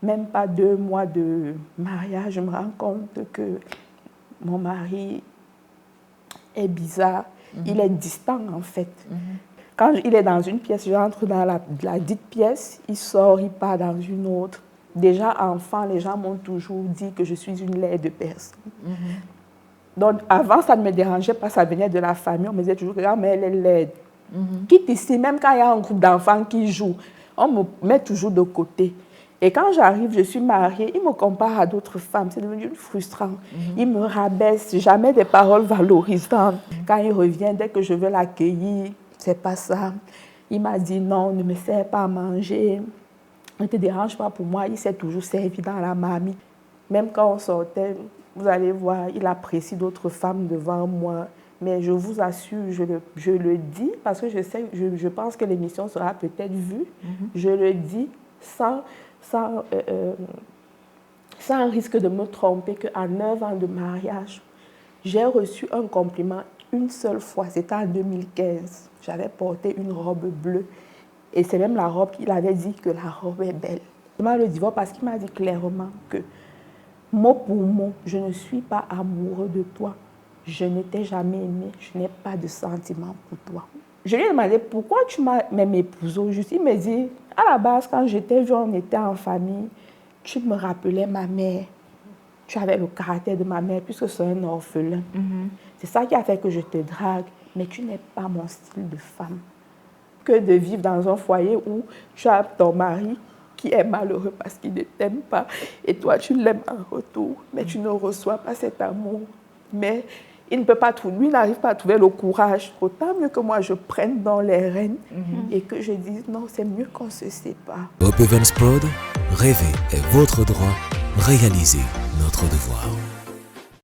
même pas 2 mois de mariage, je me rends compte que mon mari est bizarre. Il est distant, en fait. Quand il est dans une pièce, j'entre dans la dite pièce, il sort, il part dans une autre. Déjà, enfant, les gens m'ont toujours dit que je suis une laide personne. Donc, avant, ça ne me dérangeait pas, ça venait de la famille. On me disait toujours que mais elle est laide. Quitte ici, même quand il y a un groupe d'enfants qui jouent, on me met toujours de côté. Et quand j'arrive, je suis mariée, il me compare à d'autres femmes. C'est devenu frustrant. Il me rabaisse, jamais des paroles valorisantes. Quand il revient, dès que je veux l'accueillir, c'est pas ça. Il m'a dit non, ne me sers pas à manger. Ne te dérange pas pour moi. Il s'est toujours servi dans la marmite. Même quand on sortait, vous allez voir, il apprécie d'autres femmes devant moi. Mais je vous assure, je le dis parce que je pense que l'émission sera peut-être vue. Je le dis sans risque de me tromper qu'à 9 ans de mariage, j'ai reçu un compliment une seule fois. C'était en 2015. J'avais porté une robe bleue. Et c'est même la robe qu'il avait dit que la robe est belle. Il m'a le divorce parce qu'il m'a dit clairement que mot pour mot, je ne suis pas amoureux de toi. Je ne t'ai jamais aimé. Je n'ai pas de sentiments pour toi. Je lui ai demandé pourquoi tu m'as même épousé au juste. Il me dit, à la base, quand j'étais jeune, on était en famille, tu me rappelais ma mère. Tu avais le caractère de ma mère puisque c'est un orphelin. C'est ça qui a fait que je te drague. Mais tu n'es pas mon style de femme. Que de vivre dans un foyer où tu as ton mari qui est malheureux parce qu'il ne t'aime pas. Et toi, tu l'aimes en retour, mais tu ne reçois pas cet amour. Mais il ne peut pas trouver, lui n'arrive pas à trouver le courage. Autant mieux que moi, je prenne dans les rênes et que je dise non, c'est mieux qu'on se sépare. Hope Evans Prod, rêver est votre droit, réaliser notre devoir.